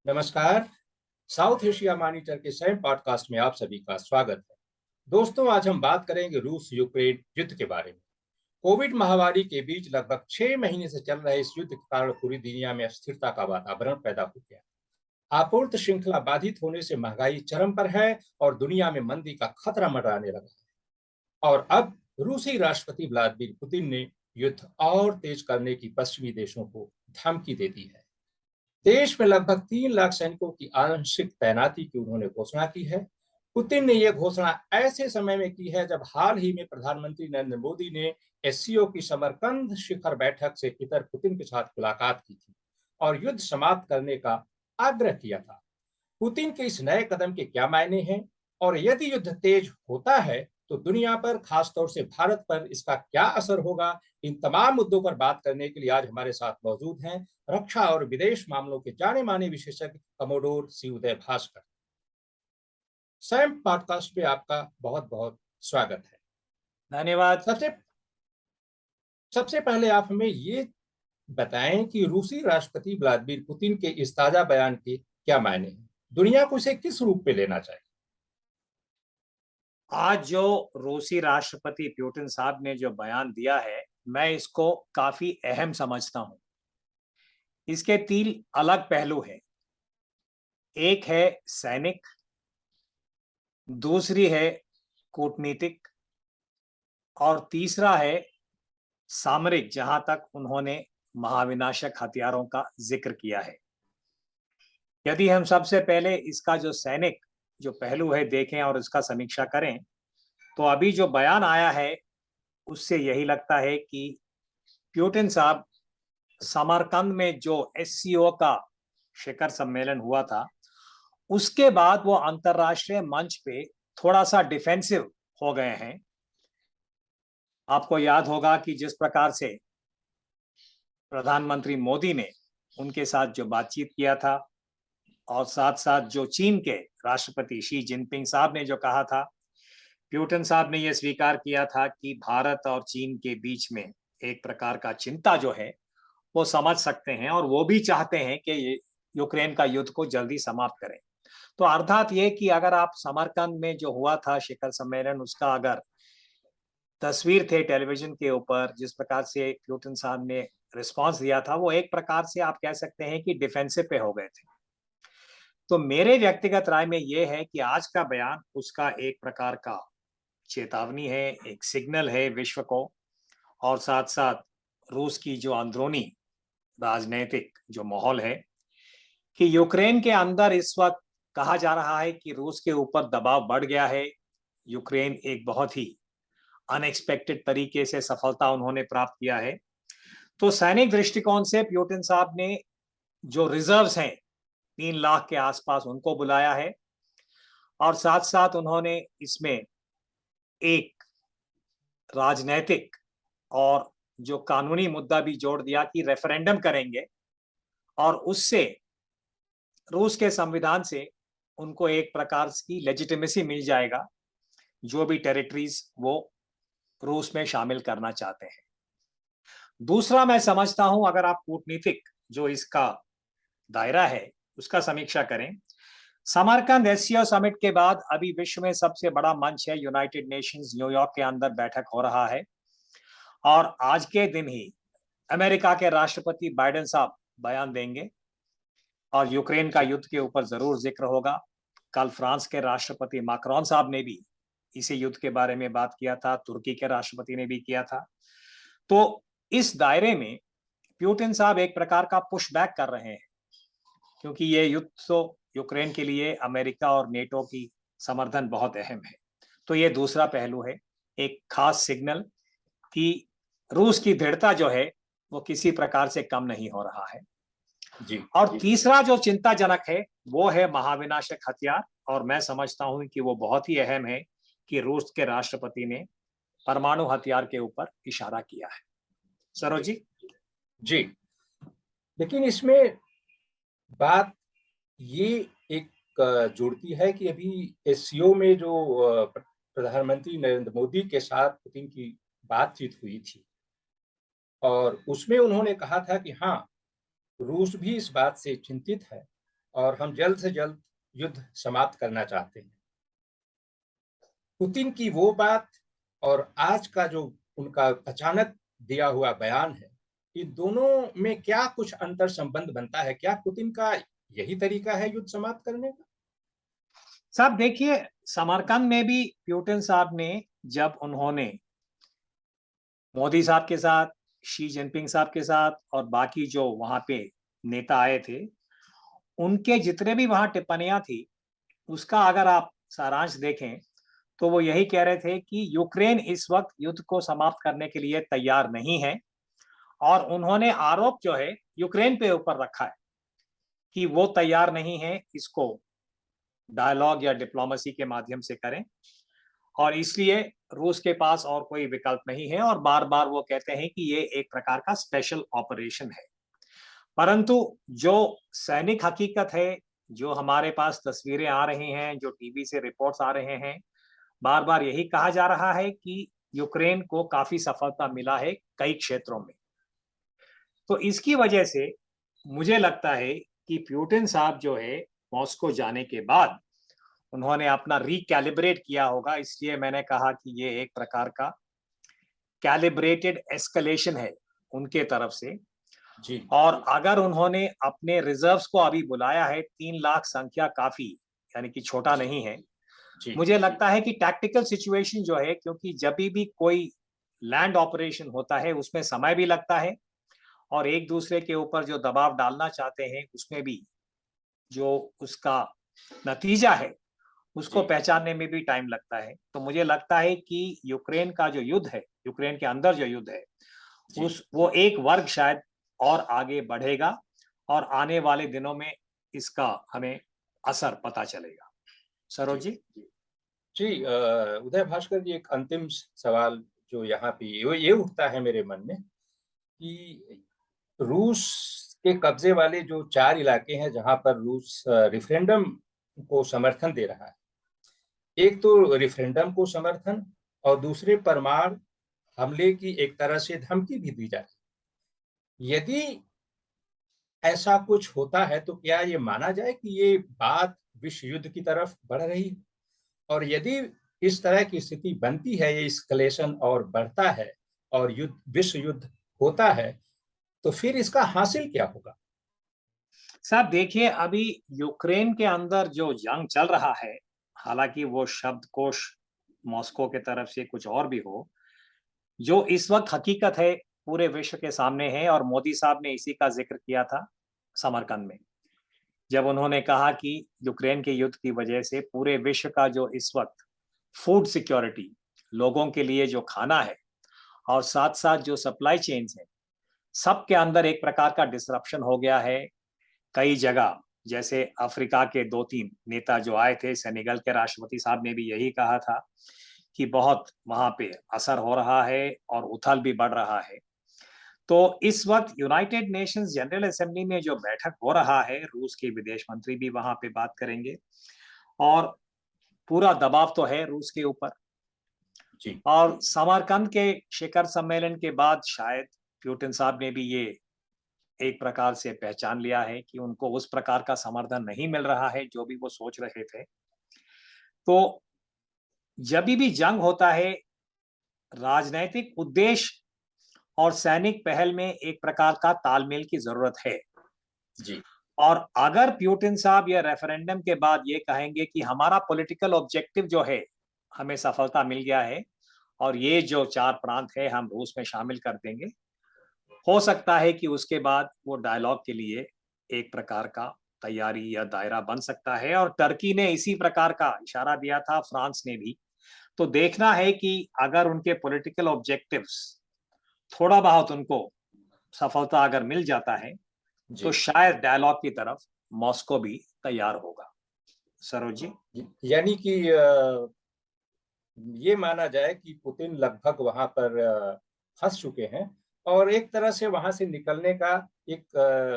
नमस्कार। South Asia monitor के Sam podcast में आप सभी का स्वागत है। दोस्तों, आज हम बात करेंगे रूस यूक्रेन युद्ध के बारे में। कोविड महामारी के बीच लगभग 6 महीने से चल रहे इस युद्ध के कारण पूरी दुनिया में अस्थिरता का वातावरण पैदा हो गया। आपूर्ति श्रृंखला बाधित होने से महंगाई चरम पर है और दुनिया में मंदी का खतरा मंडराने लगा है। और अब रूसी राष्ट्रपति व्लादिमीर पुतिन ने युद्ध और तेज करने की पश्चिमी देशों को धमकी दे दी है। देश में लगभग 3 लाख सैनिकों की आंशिक तैनाती की उन्होंने घोषणा की है। पुतिन ने यह घोषणा ऐसे समय में की है जब हाल ही में प्रधानमंत्री नरेंद्र मोदी ने एससीओ की समरकंद शिखर बैठक से इतर पुतिन के साथ मुलाकात की थी और युद्ध समाप्त करने का आग्रह किया था। पुतिन के इस नए कदम के क्या मायने हैं और यदि युद्ध तेज होता है तो दुनिया पर, खासतौर से भारत पर इसका क्या असर होगा, इन तमाम मुद्दों पर बात करने के लिए आज हमारे साथ मौजूद हैं रक्षा और विदेश मामलों के जाने माने विशेषज्ञ कमोडोर सी उदय भास्कर। सैम पॉडकास्ट में आपका बहुत बहुत स्वागत है। धन्यवाद। सबसे सबसे पहले आप हमें ये बताएं कि रूसी राष्ट्रपति व्लादिमीर पुतिन के इस ताजा बयान के क्या मायने हैं, दुनिया को इसे किस रूप में लेना चाहिए। आज जो रूसी राष्ट्रपति पुतिन साहब ने जो बयान दिया है, मैं इसको काफी अहम समझता हूं। इसके 3 अलग पहलू हैं। एक है सैनिक, दूसरी है कूटनीतिक और तीसरा है सामरिक, जहां तक उन्होंने महाविनाशक हथियारों का जिक्र किया है। यदि हम सबसे पहले इसका जो सैनिक जो पहलू है देखें और इसका समीक्षा करें, तो अभी जो बयान आया है उससे यही लगता है कि पुतिन साहब समरकंद में जो एससीओ का शिखर सम्मेलन हुआ था, उसके बाद वो अंतरराष्ट्रीय मंच पे थोड़ा सा डिफेंसिव हो गए हैं। आपको याद होगा कि जिस प्रकार से प्रधानमंत्री मोदी ने उनके साथ जो बातचीत किया था और साथ साथ जो चीन के राष्ट्रपति शी जिनपिंग साहब ने जो कहा था, पुतिन साहब ने यह स्वीकार किया था कि भारत और चीन के बीच में एक प्रकार का चिंता जो है वो समझ सकते हैं और वो भी चाहते हैं कि यूक्रेन का युद्ध को जल्दी समाप्त करें। तो अर्थात ये कि अगर आप समरकंद में जो हुआ था शिखर सम्मेलन, उसका अगर तस्वीर थे टेलीविजन के ऊपर, जिस प्रकार से पुतिन साहब ने रिस्पांस दिया था, वो एक प्रकार से आप कह सकते हैं कि डिफेंसिव पे हो गए थे। तो मेरे व्यक्तिगत राय में ये है कि आज का बयान उसका एक प्रकार का चेतावनी है, एक सिग्नल है विश्व को, और साथ साथ रूस की जो अंदरूनी राजनीतिक जो माहौल है कि यूक्रेन के अंदर इस वक्त कहा जा रहा है कि रूस के ऊपर दबाव बढ़ गया है। यूक्रेन एक बहुत ही अनएक्सपेक्टेड तरीके से सफलता उन्होंने प्राप्त किया है। तो सैनिक दृष्टिकोण से पुतिन साहब ने जो रिजर्व्स हैं 3 लाख के आसपास उनको बुलाया है और साथ साथ उन्होंने इसमें एक राजनैतिक और जो कानूनी मुद्दा भी जोड़ दिया कि रेफरेंडम करेंगे और उससे रूस के संविधान से उनको एक प्रकार की लेजिटिमेसी मिल जाएगा, जो भी टेरिटरीज वो रूस में शामिल करना चाहते हैं। दूसरा, मैं समझता हूं अगर आप कूटनीतिक जो इसका दायरा है उसका समीक्षा करें, समरकंद एससीओ समिट के बाद अभी विश्व में सबसे बड़ा मंच है यूनाइटेड नेशंस, न्यूयॉर्क के अंदर बैठक हो रहा है और आज के दिन ही अमेरिका के राष्ट्रपति बाइडेन साहब बयान देंगे और यूक्रेन का युद्ध के ऊपर जरूर जिक्र होगा। कल फ्रांस के राष्ट्रपति मैक्रोन साहब ने भी इसी युद्ध के बारे में बात किया था, तुर्की के राष्ट्रपति ने भी किया था। तो इस दायरे में पुतिन साहब एक प्रकार का पुश बैक कर रहे हैं, क्योंकि ये युद्ध तो यूक्रेन के लिए अमेरिका और नेटो की समर्थन बहुत अहम है। तो ये दूसरा पहलू है, एक खास सिग्नल कि रूस की दृढ़ता जो है वो किसी प्रकार से कम नहीं हो रहा है। जी, और जी। तीसरा जो चिंताजनक है वो है महाविनाशक हथियार, और मैं समझता हूं कि वो बहुत ही अहम है कि रूस के राष्ट्रपति ने परमाणु हथियार के ऊपर इशारा किया है। सरोज जी। जी, लेकिन इसमें बात ये एक जुड़ती है कि अभी एससीओ में जो प्रधानमंत्री नरेंद्र मोदी के साथ पुतिन की बातचीत हुई थी और उसमें उन्होंने कहा था कि हाँ, रूस भी इस बात से चिंतित है और हम जल्द से जल्द युद्ध समाप्त करना चाहते हैं। पुतिन की वो बात और आज का जो उनका अचानक दिया हुआ बयान है, इन दोनों में क्या कुछ अंतर संबंध बनता है? क्या पुतिन का यही तरीका है युद्ध समाप्त करने का? साहब देखिए, समरकंद में भी प्यूटिन साहब ने, जब उन्होंने मोदी साहब के साथ, शी जिनपिंग साहब के साथ और बाकी जो वहां पे नेता आए थे, उनके जितने भी वहां टिप्पणियां थी, उसका अगर आप सारांश देखें तो वो यही कह रहे थे कि यूक्रेन इस वक्त युद्ध को समाप्त करने के लिए तैयार नहीं है। और उन्होंने आरोप जो है यूक्रेन पे ऊपर रखा है कि वो तैयार नहीं है इसको डायलॉग या डिप्लोमेसी के माध्यम से करें, और इसलिए रूस के पास और कोई विकल्प नहीं है। और बार बार वो कहते हैं कि ये एक प्रकार का स्पेशल ऑपरेशन है। परंतु जो सैनिक हकीकत है, जो हमारे पास तस्वीरें आ रही हैं, जो टीवी से रिपोर्ट्स आ रहे हैं, बार बार यही कहा जा रहा है कि यूक्रेन को काफी सफलता मिला है कई क्षेत्रों में। तो इसकी वजह से मुझे लगता है कि प्यूटिन साहब जो है मॉस्को जाने के बाद उन्होंने अपना रिकैलिब्रेट किया होगा। इसलिए मैंने कहा कि ये एक प्रकार का कैलिब्रेटेड एस्केलेशन है उनके तरफ से। जी, और अगर उन्होंने अपने रिजर्व्स को अभी बुलाया है, 3 लाख संख्या काफी, यानी कि छोटा जी, नहीं है। जी, मुझे लगता है कि टैक्टिकल सिचुएशन जो है, क्योंकि जब भी कोई लैंड ऑपरेशन होता है उसमें समय भी लगता है, और एक दूसरे के ऊपर जो दबाव डालना चाहते हैं उसमें भी जो उसका नतीजा है उसको जी, पहचानने में भी टाइम लगता है। तो मुझे लगता है कि यूक्रेन का जो युद्ध है, यूक्रेन के अंदर जो युद्ध है, जी, उस वो एक वर्ग शायद और आगे बढ़ेगा, और आने वाले दिनों में इसका हमें असर पता चलेगा। जी, सरोज जी। जी। उदय भास्कर जी, एक अंतिम सवाल जो यहाँ पे ये उठता है मेरे मन में कि रूस के कब्जे वाले जो 4 इलाके हैं जहां पर रूस रेफरेंडम को समर्थन दे रहा है, एक तो रेफरेंडम को समर्थन और दूसरे परमाणु हमले की एक तरह से धमकी भी दी जा रही है। यदि ऐसा कुछ होता है तो क्या ये माना जाए कि ये बात विश्व युद्ध की तरफ बढ़ रही है? और यदि इस तरह की स्थिति बनती है, ये एस्केलेशन और बढ़ता है और युद्ध विश्व युद्ध होता है, तो फिर इसका हासिल क्या होगा? साहब देखिए, अभी यूक्रेन के अंदर जो जंग चल रहा है, हालांकि वो शब्दकोश मॉस्को के तरफ से कुछ और भी हो, जो इस वक्त हकीकत है पूरे विश्व के सामने है। और मोदी साहब ने इसी का जिक्र किया था समरकंद में, जब उन्होंने कहा कि यूक्रेन के युद्ध की वजह से पूरे विश्व का जो इस वक्त फूड सिक्योरिटी, लोगों के लिए जो खाना है, और साथ साथ जो सप्लाई चेन्स है, सबके अंदर एक प्रकार का डिसरप्शन हो गया है। कई जगह, जैसे अफ्रीका के 2-3 नेता जो आए थे, सेनेगल के राष्ट्रपति साहब ने भी यही कहा था कि बहुत वहां पे असर हो रहा है और उथल भी बढ़ रहा है। तो इस वक्त यूनाइटेड नेशंस जनरल असेंबली में जो बैठक हो रहा है, रूस के विदेश मंत्री भी वहां पे बात करेंगे, और पूरा दबाव तो है रूस के ऊपर। जी, और समरकंद के शिखर सम्मेलन के बाद शायद प्यूटिन साहब ने भी ये एक प्रकार से पहचान लिया है कि उनको उस प्रकार का समर्थन नहीं मिल रहा है जो भी वो सोच रहे थे। तो जब भी जंग होता है, राजनैतिक उद्देश्य और सैनिक पहल में एक प्रकार का तालमेल की जरूरत है। जी, और अगर प्यूटिन साहब या रेफरेंडम के बाद ये कहेंगे कि हमारा पॉलिटिकल ऑब्जेक्टिव जो है, हमें सफलता मिल गया है, और ये जो 4 प्रांत है हम रूस में शामिल कर देंगे, हो सकता है कि उसके बाद वो डायलॉग के लिए एक प्रकार का तैयारी या दायरा बन सकता है। और टर्की ने इसी प्रकार का इशारा दिया था, फ्रांस ने भी। तो देखना है कि अगर उनके पॉलिटिकल ऑब्जेक्टिव्स थोड़ा बहुत उनको सफलता अगर मिल जाता है, तो जी, शायद डायलॉग की तरफ मॉस्को भी तैयार होगा। सरोज जी। यानी कि ये माना जाए कि पुतिन लगभग वहां पर फंस चुके हैं और एक तरह से वहां से निकलने का एक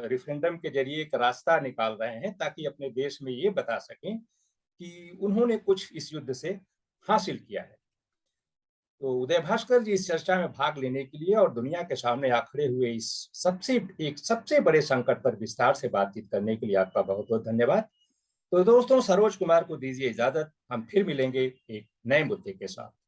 रेफरेंडम के जरिए एक रास्ता निकाल रहे हैं ताकि अपने देश में ये बता सकें कि उन्होंने कुछ इस युद्ध से हासिल किया है। तो उदय भास्कर जी, इस चर्चा में भाग लेने के लिए और दुनिया के सामने आ खड़े हुए इस सबसे बड़े संकट पर विस्तार से बातचीत करने के लिए आपका बहुत बहुत धन्यवाद। तो दोस्तों, सरोज कुमार को दीजिए इजाजत। हम फिर मिलेंगे एक नए मुद्दे के साथ।